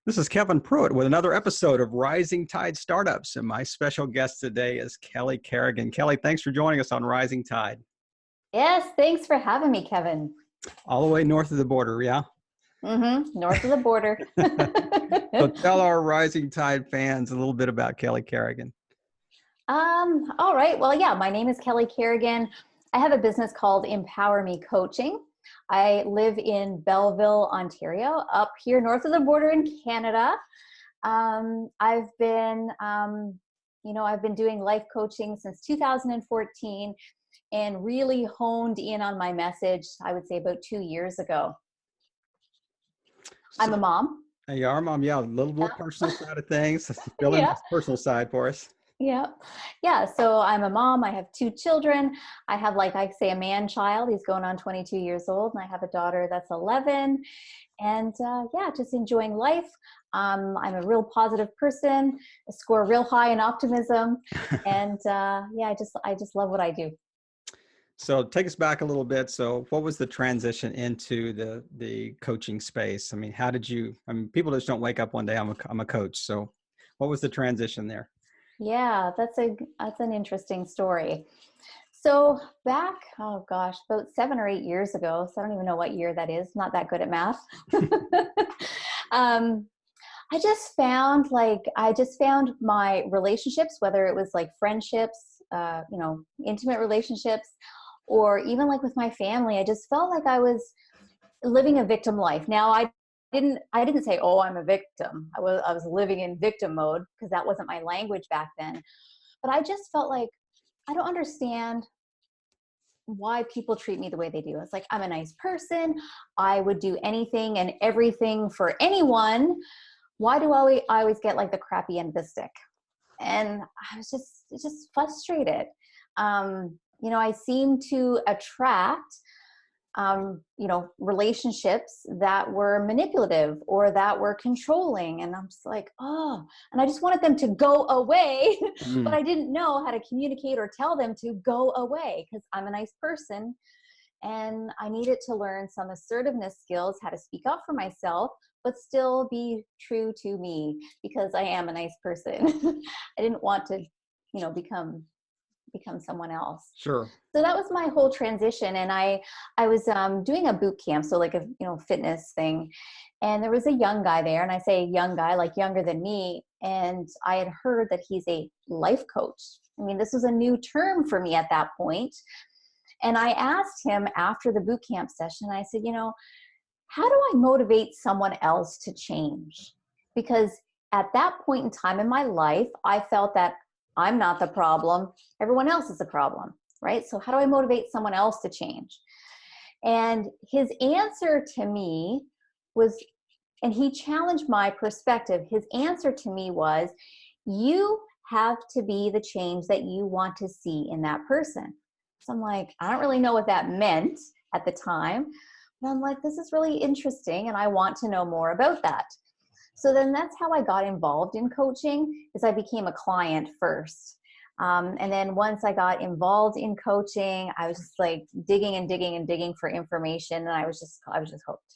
This is Kevin Pruitt with another episode of Rising Tide Startups, and my special guest today is Kelly Carrigan. Kelly, thanks for joining us on Rising Tide. Yes, thanks for having me, Kevin. All the way north of the border, yeah? North of the border. So tell our Rising Tide fans a little bit about Kelly Carrigan. All right. Well, yeah, my name is Kelly Carrigan. I have a business called EmpowerMe Coaching. I live in Belleville, Ontario, up here north of the border in Canada. I've been doing life coaching since 2014 and really honed in on my message, I would say about 2 years ago. I'm a mom. You are a mom, yeah, a little personal side of things. Fill in this personal side for us. Yeah. So I'm a mom. I have 2 children. I have, like I say, a man child. He's going on 22 years old. And I have a daughter that's 11. And just enjoying life. I'm a real positive person. I score real high in optimism. And I just love what I do. So take us back a little bit. So what was the transition into the coaching space? I mean, people just don't wake up one day, I'm a coach. So what was the transition there? Yeah, that's an interesting story. So back, about 7 or 8 years ago, so I don't even know what year that is, not that good at math. I just found my relationships, whether it was like friendships, intimate relationships, or even like with my family, I just felt like I was living a victim life. Now, I didn't say, oh, I'm a victim. I was living in victim mode because that wasn't my language back then. But I just felt like I don't understand why people treat me the way they do. It's like, I'm a nice person. I would do anything and everything for anyone. Why do I always get like the crappy end of the stick? And I was just frustrated. I seem to attract relationships that were manipulative or that were controlling. And I'm just like, and I just wanted them to go away, but I didn't know how to communicate or tell them to go away because I'm a nice person. And I needed to learn some assertiveness skills, how to speak up for myself, but still be true to me because I am a nice person. I didn't want to, become someone else. Sure. So that was my whole transition. And I was doing a boot camp, so like a fitness thing. And there was a young guy there, and I say young guy, like younger than me. And I had heard that he's a life coach. I mean, this was a new term for me at that point. And I asked him after the boot camp session, I said, how do I motivate someone else to change? Because at that point in time in my life, I felt that I'm not the problem. Everyone else is the problem, right? So how do I motivate someone else to change? And his answer to me was, and he challenged my perspective. His answer to me was, you have to be the change that you want to see in that person. So I'm like, I don't really know what that meant at the time. But I'm like, this is really interesting. And I want to know more about that. So then that's how I got involved in coaching, is I became a client first. And then once I got involved in coaching, I was just like digging and digging and digging for information. And I was just hooked.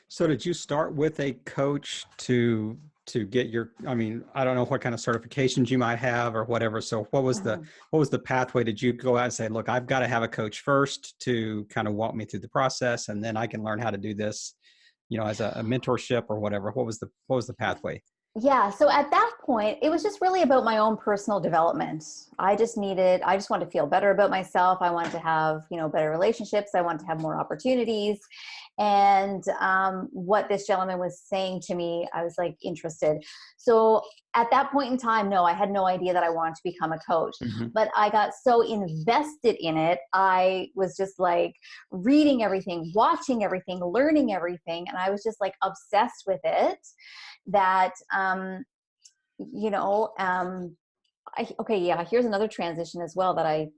So did you start with a coach to get I don't know what kind of certifications you might have or whatever. So what was the pathway? Did you go out and say, look, I've got to have a coach first to kind of walk me through the process, and then I can learn how to do this, as a mentorship or whatever? What was the pathway? Yeah. So at that point, it was just really about my own personal development. I just wanted to feel better about myself. I wanted to have, better relationships. I wanted to have more opportunities. And what this gentleman was saying to me, I was like interested. So at that point in time, no, I had no idea that I wanted to become a coach, but I got so invested in it. I was just like reading everything, watching everything, learning everything. And I was just like obsessed with it that, here's another transition as well that I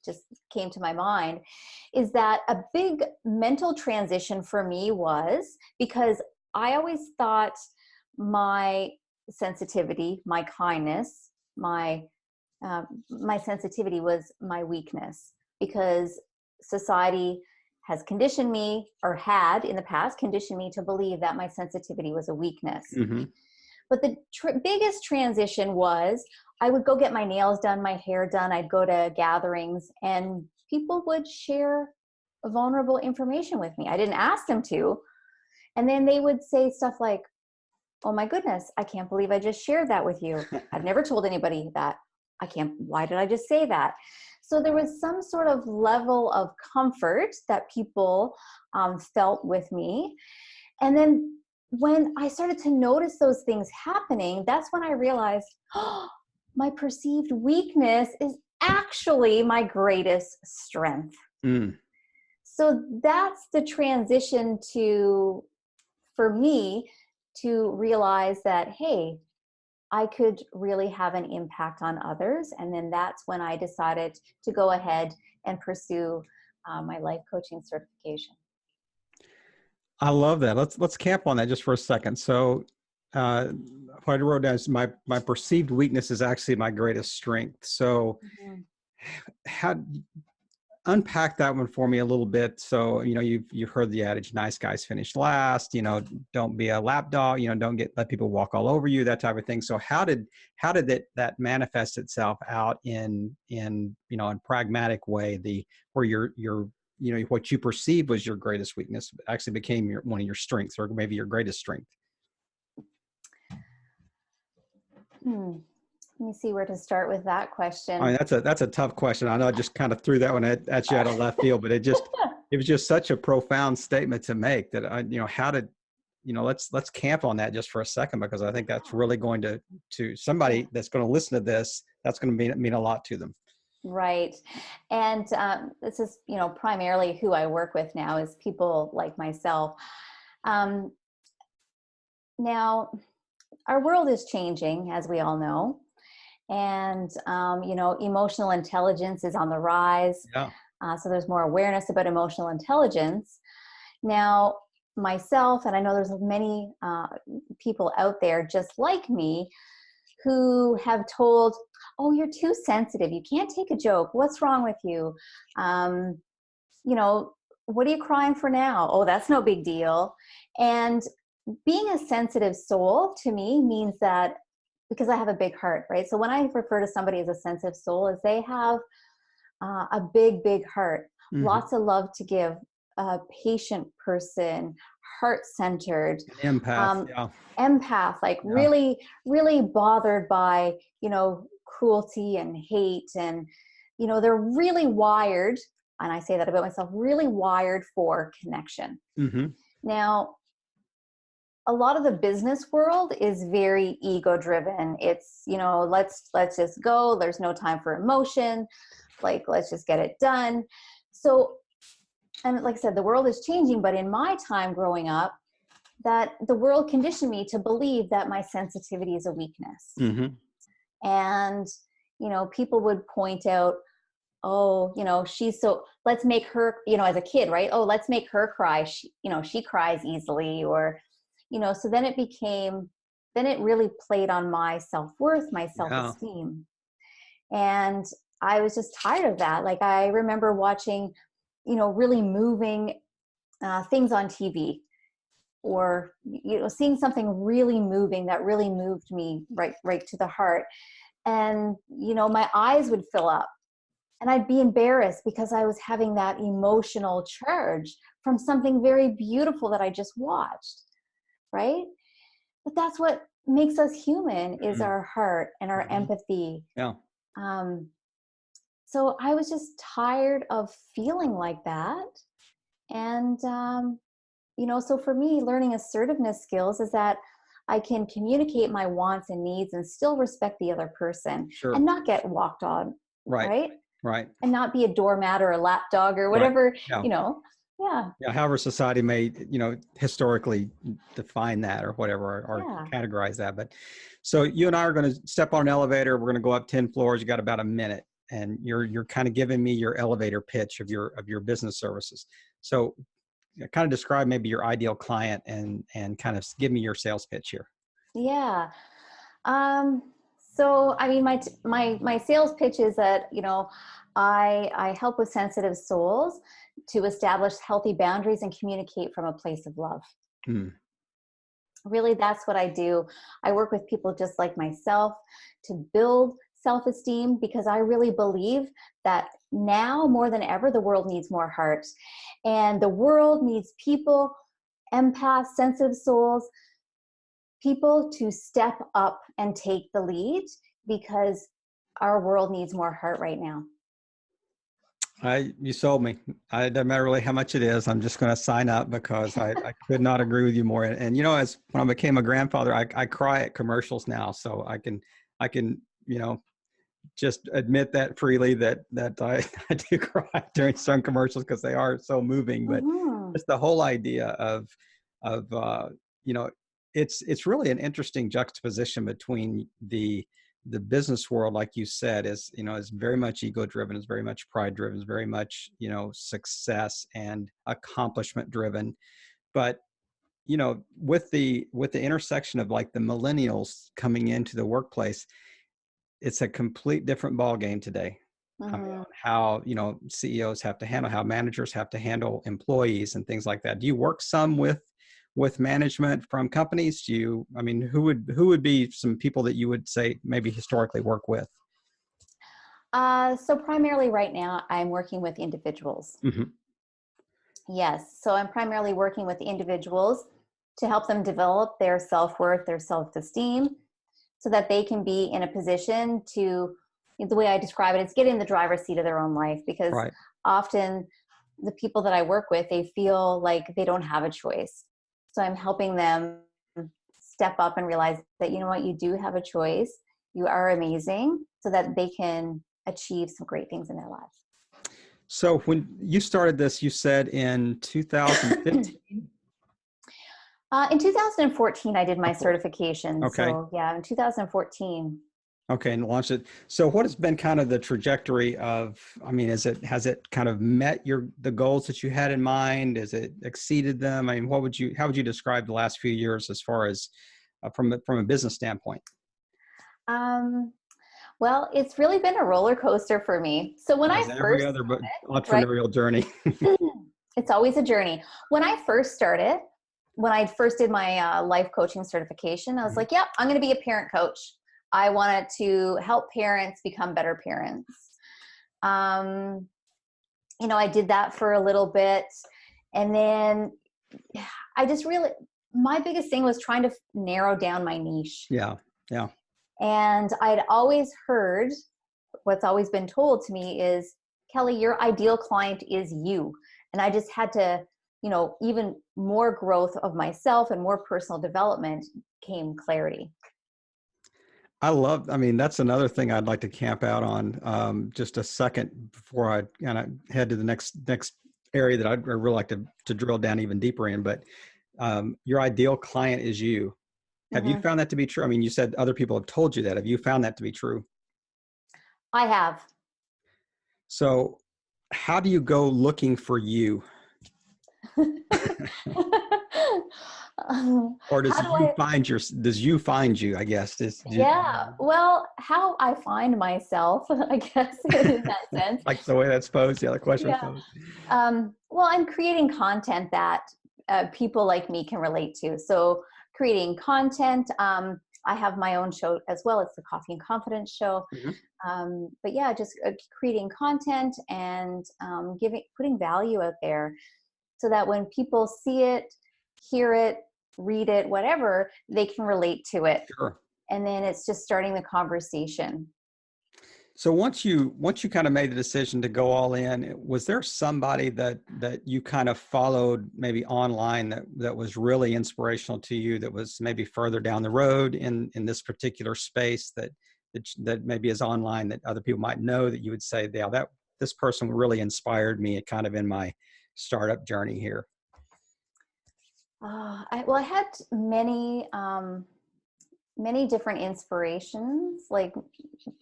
just came to my mind, is that a big mental transition for me was because I always thought my sensitivity, my kindness, my sensitivity was my weakness, because society has conditioned me, or had in the past conditioned me to believe that my sensitivity was a weakness. Mm-hmm. But the biggest transition was I would go get my nails done, my hair done. I'd go to gatherings and people would share vulnerable information with me. I didn't ask them to. And then they would say stuff like, oh my goodness, I can't believe I just shared that with you. I've never told anybody that. Why did I just say that? So there was some sort of level of comfort that people felt with me. And then when I started to notice those things happening, that's when I realized, oh, my perceived weakness is actually my greatest strength. Mm. So that's the transition for me to realize that, hey, I could really have an impact on others. And then that's when I decided to go ahead and pursue my life coaching certification. I love that. Let's camp on that just for a second. So what I wrote down is my perceived weakness is actually my greatest strength. So how unpack that one for me a little bit. So, you've heard the adage, nice guys finish last, don't be a lapdog, don't let people walk all over you, that type of thing. So how did that manifest itself out in pragmatic way, where your what you perceived was your greatest weakness actually became one of your strengths, or maybe your greatest strength? Let me see where to start with that question. I mean, that's a tough question. I know I just kind of threw that one at you out of left field, but it was just such a profound statement to make that let's camp on that just for a second, because I think that's really going to somebody that's going to listen to this, that's going to mean a lot to them. Right. And this is, primarily who I work with now is people like myself. Now, our world is changing, as we all know. And, emotional intelligence is on the rise. Yeah. So there's more awareness about emotional intelligence. Now, myself, and I know there's many people out there just like me who have told, oh, you're too sensitive. You can't take a joke. What's wrong with you? What are you crying for now? Oh, that's no big deal. And being a sensitive soul to me means that, because I have a big heart, right? So when I refer to somebody as a sensitive soul, is they have a big, big heart, lots of love to give, a patient person, heart-centered, Empath, empath, like really, really bothered by, cruelty and hate. And, they're really wired, and I say that about myself, really wired for connection. Mm-hmm. Now, a lot of the business world is very ego driven. It's, let's just go. There's no time for emotion. Like, let's just get it done. So, and like I said, the world is changing, but in my time growing up, that the world conditioned me to believe that my sensitivity is a weakness. Mm-hmm. And, people would point out, oh, let's make her, as a kid, right? Oh, let's make her cry. She cries easily, or, so then it really played on my self-worth, my self-esteem. And I was just tired of that. Like, I remember watching, really moving things on TV, or, seeing something really moving that really moved me right to the heart. And, my eyes would fill up and I'd be embarrassed because I was having that emotional charge from something very beautiful that I just watched. Right? But that's what makes us human, is our heart and our empathy. Yeah. So I was just tired of feeling like that. And, so for me, learning assertiveness skills is that I can communicate my wants and needs and still respect the other person. Sure. And not get walked on. Right. And not be a doormat or a lapdog or whatever, Yeah. However society may, historically define that or whatever, or categorize that. But so you and I are going to step on an elevator. We're going to go up 10 floors. You got about a minute, and you're kind of giving me your elevator pitch of your business services. So kind of describe maybe your ideal client and kind of give me your sales pitch here. Yeah. So, I mean, my sales pitch is that, I help with sensitive souls to establish healthy boundaries and communicate from a place of love. Mm. Really, that's what I do. I work with people just like myself to build self-esteem, because I really believe that now more than ever, the world needs more heart, and the world needs people, empaths, sensitive souls, people to step up and take the lead, because our world needs more heart right now. You sold me. It doesn't matter really how much it is. I'm just going to sign up because I could not agree with you more. And as when I became a grandfather, I cry at commercials now. So I can, just admit that freely that I do cry during some commercials because they are so moving. But Mm-hmm. just the whole idea of, you know, it's really an interesting juxtaposition between the business world, like you said, is very much ego driven, is very much pride driven, is very much, success and accomplishment driven. But, with the intersection of like the millennials coming into the workplace, it's a complete different ball game today. I mean, Mm-hmm. on how, CEOs have to handle, how managers have to handle employees and things like that. Do you work some with management from companies? Who would be some people that you would say maybe historically work with? So primarily right now, I'm working with individuals. Mm-hmm. Yes. So I'm primarily working with individuals to help them develop their self-worth, their self-esteem, so that they can be in a position to, the way I describe it, it's get in the driver's seat of their own life. Because Right. often the people that I work with, they feel like they don't have a choice. So I'm helping them step up and realize that, you know what, you do have a choice. You are amazing, so that they can achieve some great things in their lives. So when you started this, you said in 2015? In 2014, I did my 14. certification. Okay. So yeah, in 2014. Okay, and launched it. So what has been kind of the trajectory of, has it kind of met the goals that you had in mind? Has it exceeded them? I mean, how would you describe the last few years as far as from a business standpoint? Um, well, it's really been a roller coaster for me. So when I As every first other started, entrepreneurial journey. right, it's always a journey. When I first started, when I first did my life coaching certification, I was like, yep, I'm going to be a parent coach. I wanted to help parents become better parents. I did that for a little bit. And then I just really, my biggest thing was trying to narrow down my niche. Yeah. Yeah. And I'd always heard, what's always been told to me is, Kelly, your ideal client is you. And I just had to, even more growth of myself and more personal development came clarity. That's another thing I'd like to camp out on just a second before I kind of head to the next area that I'd really like to drill down even deeper in. But your ideal client is you. Have you Mm-hmm. found that to be true? I mean, you said other people have told you that. Have you found that to be true? I have. So how do you go looking for you? Or How do I? does you find you, I guess? Yeah. Well, how I find myself, I guess, in that sense. Like the way that's posed, the other question was Yeah. posed. Well, I'm creating content that people like me can relate to. So creating content. I have my own show as well. It's the Coffee and Confidence show. Mhm. But yeah, just creating content and putting value out there, so that when people see it, hear it, read it, whatever, they can relate to it. Sure. And then it's just starting the conversation. So once you kind of made the decision to go all in, was there somebody that you kind of followed maybe online that was really inspirational to you, that was maybe further down the road in this particular space that maybe is online, that other people might know, that you would say, yeah, that this person really inspired me kind of in my startup journey here? I had many different inspirations, like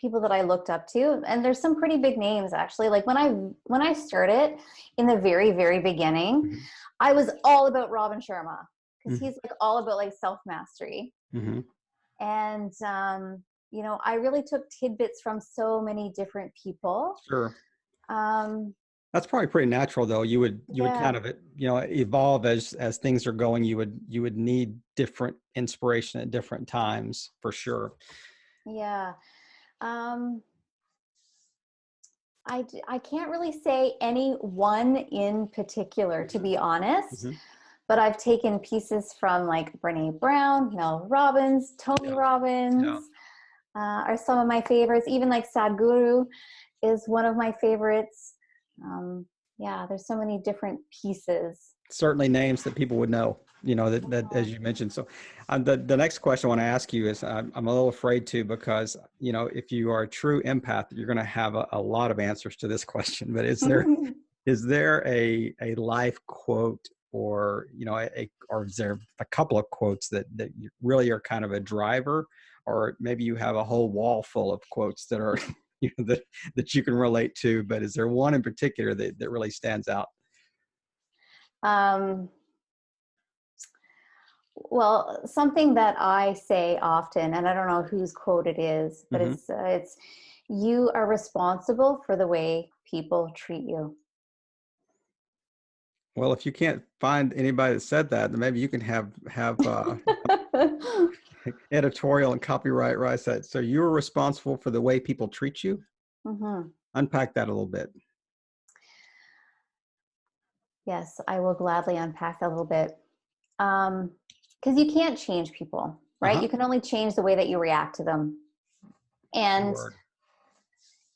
people that I looked up to, and there's some pretty big names actually. Like when I started in the very, very beginning, Mm-hmm. I was all about Robin Sharma, because Mm-hmm. he's like all about like self-mastery. Mm-hmm. And I really took tidbits from so many different people. Sure. Um, That's probably pretty natural, though. You would Yeah. kind of, evolve as things are going. You would need different inspiration at different times for sure. Yeah. Um, I can't really say any one in particular, to be honest, Hmm. but I've taken pieces from like Brene Brown, Mel Robbins, Tony Yeah. Yeah. Robbins, are some of my favorites. Even like Sadhguru is one of my favorites. Um, yeah, there's so many different pieces. Certainly names that people would know, that as you mentioned. So the next question I want to ask you is, I'm a little afraid to, because, if you are a true empath, you're going to have a lot of answers to this question, but is there a life quote, or, or is there a couple of quotes that really are kind of a driver, or maybe you have a whole wall full of quotes that are, that you can relate to, but is there one in particular that really stands out? um, well, something that I say often, and I don't know whose quote it is, but Hmm. it's you are responsible for the way people treat you. Well, if you can't find anybody that said that, then maybe you can have editorial and copyright rights that. So you're responsible for the way people treat you. Hmm. Unpack that a little bit. Yes, I will gladly unpack that a little bit. Because you can't change people, right? Uh-huh. You can only change the way that you react to them. Good And word.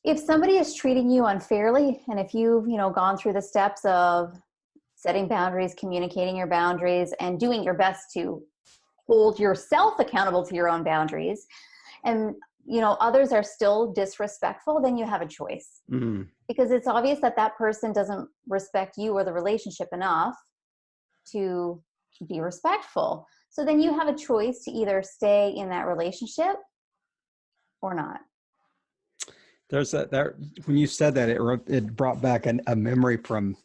if somebody is treating you unfairly, and if you've, gone through the steps of setting boundaries, communicating your boundaries, and doing your best to hold yourself accountable to your own boundaries, and others are still disrespectful, then you have a choice. Mm. Because it's obvious that that person doesn't respect you or the relationship enough to be respectful. So then you have a choice to either stay in that relationship or not. There's a there when you said that, it brought back a memory from,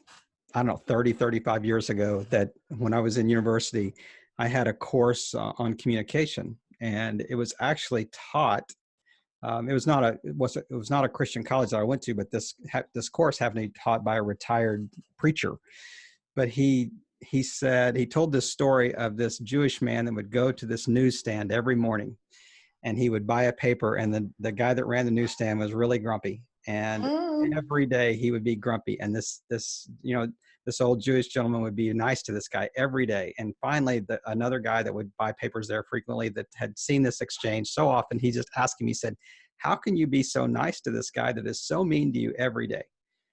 I don't know, 35 years ago, that when I was in university, I had a course on communication, and it was actually taught. It was not a Christian college that I went to, but this course happened to be taught by a retired preacher. But he told this story of this Jewish man that would go to this newsstand every morning, and he would buy a paper, and the guy that ran the newsstand was really grumpy, and Mm. every day he would be grumpy, and this old Jewish gentleman would be nice to this guy every day. And finally, another guy that would buy papers there frequently, that had seen this exchange so often, he just asked him, he said, how can you be so nice to this guy that is so mean to you every day?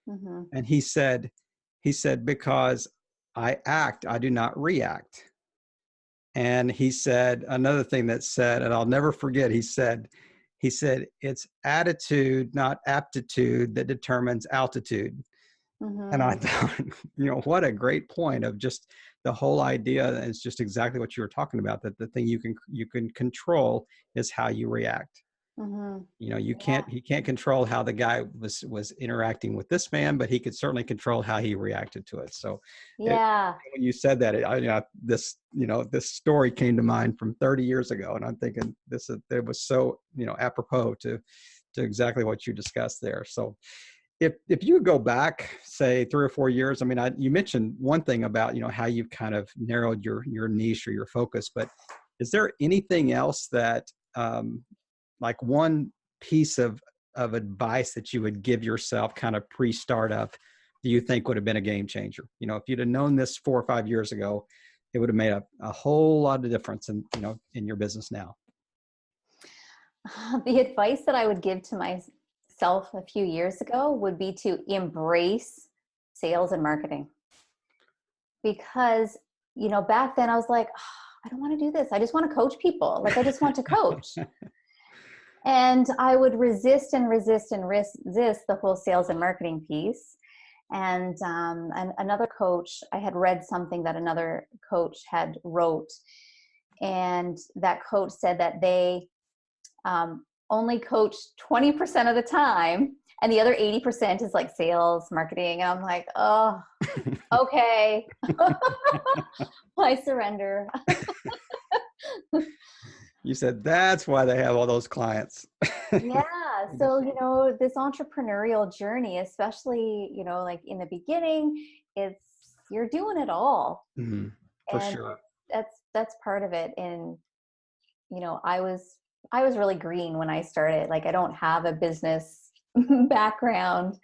Mm-hmm. And he said, because I act, I do not react. And he said another thing that said, and I'll never forget, he said, it's attitude, not aptitude, that determines altitude. And I Mm-hmm. thought, what a great point of just the whole idea. Is just exactly what you were talking about, that the thing you can control is how you react. Mm-hmm. You Yeah. can't he can't control how the guy was interacting with this man, but he could certainly control how he reacted to it. So it, Yeah. when you said that, this story came to mind from 30 years ago, and I'm thinking it was so, apropos to exactly what you discussed there. So if you go back, say 3 or 4 years, I mean, you mentioned one thing about, how you've kind of narrowed your niche or your focus, but is there anything else that, like one piece of advice that you would give yourself kind of pre-startup, do you think would have been a game changer? If you'd have known this 4 or 5 years ago, it would have made a whole lot of difference in your business now. The advice that I would give to myself a few years ago would be to embrace sales and marketing. Because, back then I was like, "Oh, I don't want to do this. I just want to coach people. Like, I just want to coach." And I would resist and resist and resist the whole sales and marketing piece. And another coach, I had read something that another coach had wrote, and that coach said that they only coach 20% of the time, and the other 80% is like sales, marketing. And I'm like, oh, okay, I surrender. You said that's why they have all those clients. Yeah. They just- So, this entrepreneurial journey, especially, like in the beginning, it's you're doing it all. Mhm, for And sure. that's part of it. And, I was really green when I started. Like I don't have a business background.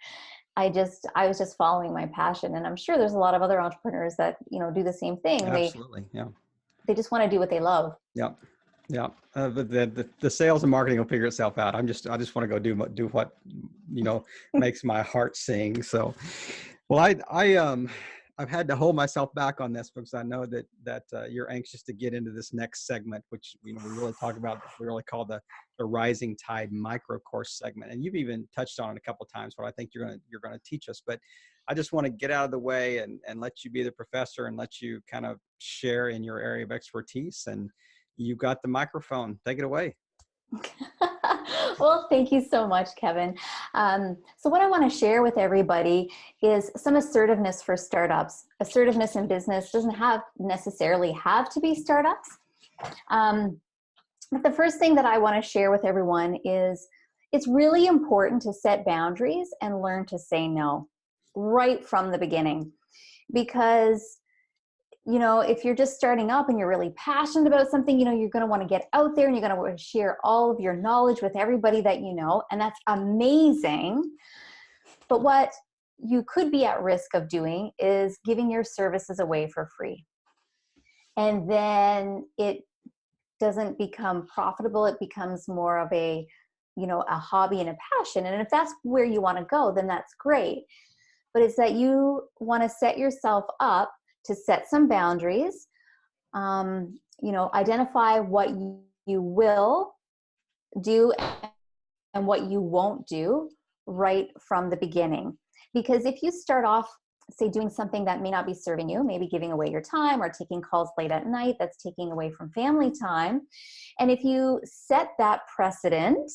I was just following my passion. And I'm sure there's a lot of other entrepreneurs that, do the same thing. Absolutely. Yeah. They just want to do what they love. Yeah. Yeah. But the sales and marketing will figure itself out. I just want to go do what, makes my heart sing. So, well, I've had to hold myself back on this because I know that you're anxious to get into this next segment, which we really talk about. We really call the rising tide micro course segment, and you've even touched on it a couple of times. What I think you're gonna teach us, but I just want to get out of the way and let you be the professor and let you kind of share in your area of expertise. And you've got the microphone. Take it away. Well, thank you so much, Kevin. So what I want to share with everybody is some assertiveness for startups. Assertiveness in business doesn't necessarily have to be startups. But the first thing that I want to share with everyone is it's really important to set boundaries and learn to say no right from the beginning. Because if you're just starting up and you're really passionate about something, you're going to want to get out there and you're going to want to share all of your knowledge with everybody that you know, and that's amazing. But what you could be at risk of doing is giving your services away for free. And then it doesn't become profitable. It becomes more of a hobby and a passion. And if that's where you want to go, then that's great. But it's that you want to set yourself up to set some boundaries, identify what you will do and what you won't do right from the beginning. Because if you start off, say, doing something that may not be serving you, maybe giving away your time or taking calls late at night, that's taking away from family time. And if you set that precedent,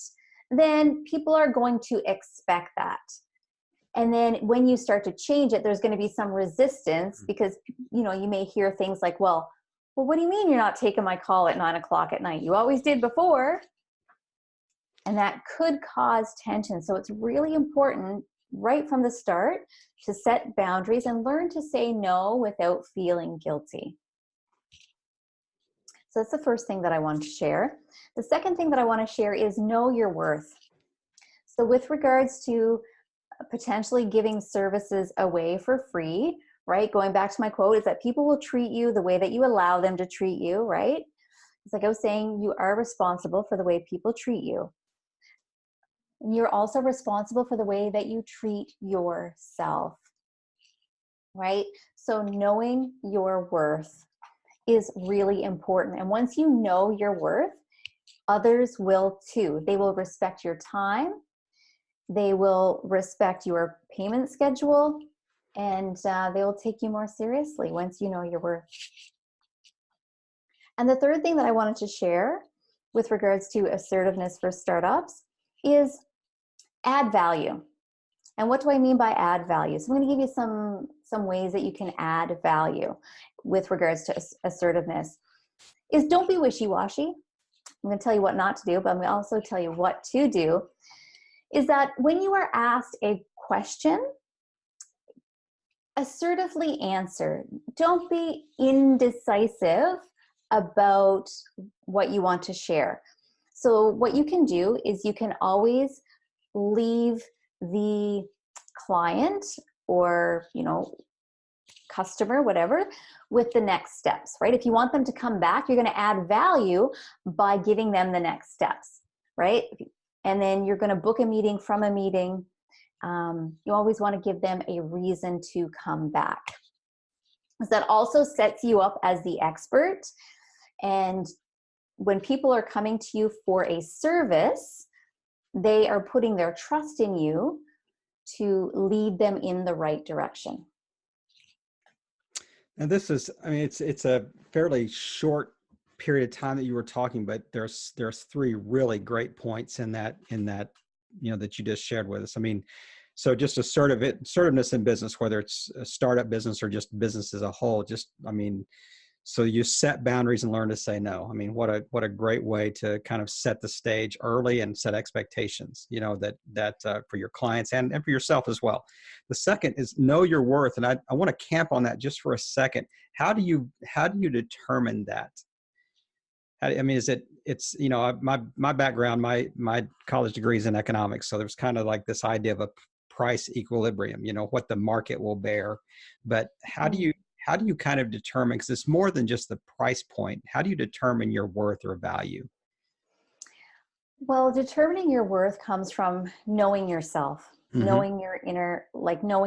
then people are going to expect that. And then when you start to change it, there's going to be some resistance because, you may hear things like, well, what do you mean you're not taking my call at 9:00 at night? You always did before. And that could cause tension. So it's really important right from the start to set boundaries and learn to say no without feeling guilty. So that's the first thing that I want to share. The second thing that I want to share is know your worth. So with regards to potentially giving services away for free, right? Going back to my quote is that people will treat you the way that you allow them to treat you, right? It's like I was saying, you are responsible for the way people treat you. And you're also responsible for the way that you treat yourself, right? So knowing your worth is really important. And once you know your worth, others will too. They will respect your time. They will respect your payment schedule, and they will take you more seriously once you know your worth. And the third thing that I wanted to share with regards to assertiveness for startups is add value. And what do I mean by add value? So I'm going to give you some ways that you can add value with regards to assertiveness. Is don't be wishy-washy. I'm going to tell you what not to do, but I'm going to also tell you what to do. Is that when you are asked a question, assertively answer. Don't be indecisive about what you want to share. So what you can do is you can always leave the client or, customer, whatever, with the next steps, right? If you want them to come back, you're going to add value by giving them the next steps, right? And then you're going to book a meeting from a meeting. You always want to give them a reason to come back. That also sets you up as the expert. And when people are coming to you for a service, they are putting their trust in you to lead them in the right direction. And this is, it's a fairly short period of time that you were talking, but there's three really great points in that, that you just shared with us. So just assertiveness in business, whether it's a startup business or just business as a whole, So you set boundaries and learn to say no. I mean, what a great way to kind of set the stage early and set expectations, that for your clients and for yourself as well. The second is know your worth. And I want to camp on that just for a second. How do you determine that? I mean, my background, my college degree is in economics. So there's kind of like this idea of a price equilibrium, what the market will bear. But how do you kind of determine, because it's more than just the price point, how do you determine your worth or value? Well, determining your worth comes from knowing yourself, Mm-hmm. knowing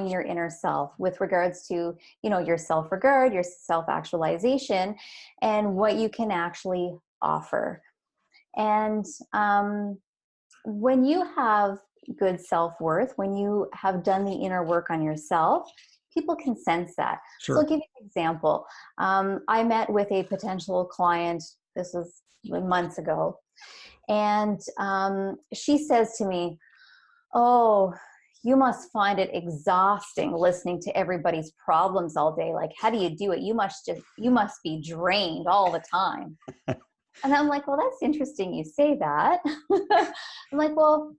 your inner self with regards to, your self-regard, your self-actualization, and what you can actually offer. And when you have good self-worth, when you have done the inner work on yourself, people can sense that. Sure. So I'll give you an example. I met with a potential client, this was months ago, and she says to me, "Oh, you must find it exhausting listening to everybody's problems all day. Like, how do you do it? You must be drained all the time." And I'm like, "Well, that's interesting you say that." I'm like, "Well,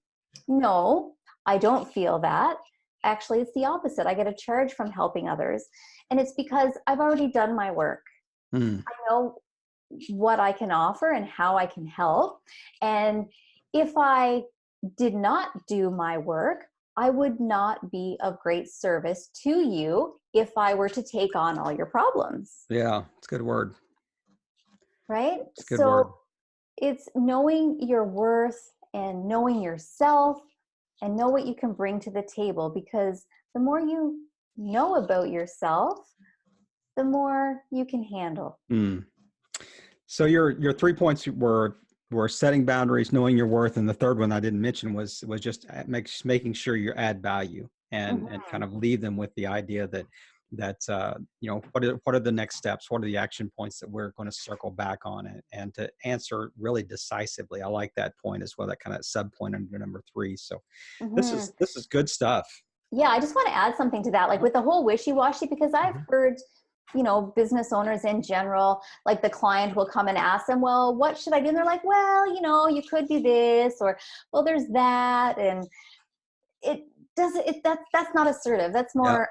no, I don't feel that. Actually, it's the opposite. I get a charge from helping others. And it's because I've already done my work. Mm. I know what I can offer and how I can help. And if I did not do my work, I would not be of great service to you if I were to take on all your problems." Yeah, it's a good word. Right? It's a good So word. it's knowing your worth and knowing yourself and know what you can bring to the table, because the more you know about yourself, the more you can handle. Mm. So your 3 points were setting boundaries, knowing your worth, and the third one I didn't mention was just making sure you add value and kind of leave them with the idea that what are the next steps, what are the action points that we're going to circle back on it, and to answer really decisively. I like that point as well, that kind of sub point under number 3. So this Mm-hmm. is good stuff. Yeah, I just want to add something to that, like with the whole wishy-washy, because I've heard, business owners in general, like the client will come and ask them, "Well, what should I do?" And they're like, "Well, you could do this," or, "Well, there's that." And it doesn't, that's not assertive. That's Yeah,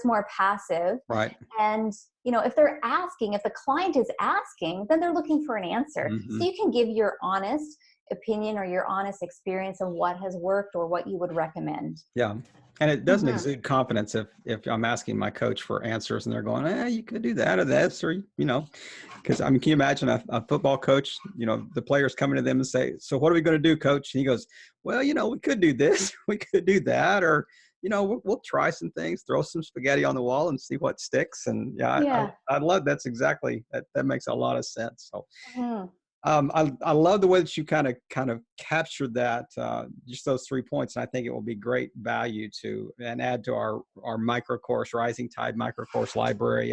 more passive. right. And, if the client is asking, then they're looking for an answer. Mm-hmm. So you can give your honest opinion or your honest experience of what has worked or what you would recommend. Yeah. And it doesn't Mm-hmm. exude confidence if I'm asking my coach for answers and they're going, you could do that or this, or, because can you imagine a football coach, the players coming to them and say, "So what are we going to do, coach?" And he goes, "Well, we could do this, we could do that, or, we'll try some things, throw some spaghetti on the wall and see what sticks." And Yeah. I love that's exactly that makes a lot of sense. So Mm-hmm. I love the way that you kind of captured that, just those 3 points. And I think it will be great value to and add to our micro course, Rising Tide micro course library.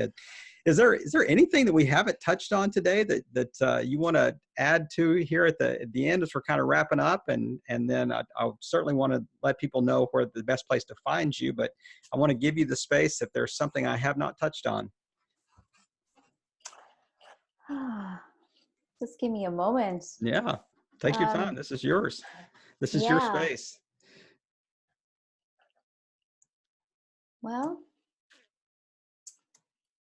Is there anything that we haven't touched on today that you want to add to here at the end as we're kind of wrapping up? And then I'll certainly want to let people know where the best place to find you, but I want to give you the space if there's something I have not touched on. Just give me a moment. Yeah, take your time. This is yours. This is your Yeah. space. Well,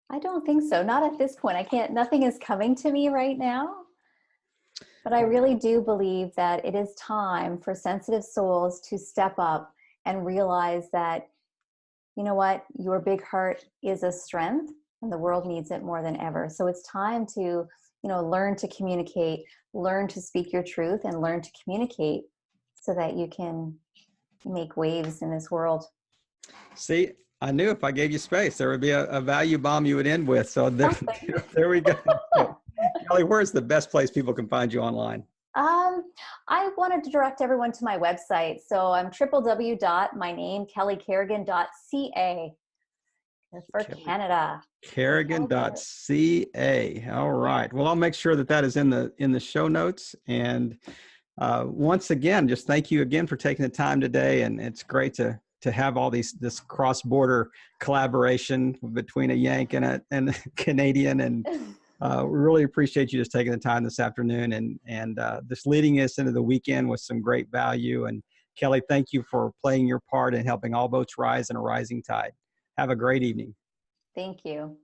I don't think so. Not at this point. Nothing is coming to me right now. But I really do believe that it is time for sensitive souls to step up and realize that, you know what, your big heart is a strength and the world needs it more than ever. So it's time to, learn to communicate, learn to speak your truth, and learn to communicate so that you can make waves in this world. See, I knew if I gave you space, there would be a value bomb you would end with. So there we go. Kelly, where's the best place people can find you online? I wanted to direct everyone to my website. So I'm www.mynamekellycarrigan.ca for Canada. Carrigan.ca. All right. Well, I'll make sure that is in the show notes. And once again, just thank you again for taking the time today. And it's great to have all this cross-border collaboration between a Yank and a Canadian. And We really appreciate you just taking the time this afternoon and just leading us into the weekend with some great value. And Kelly, thank you for playing your part in helping all boats rise in a rising tide. Have a great evening. Thank you.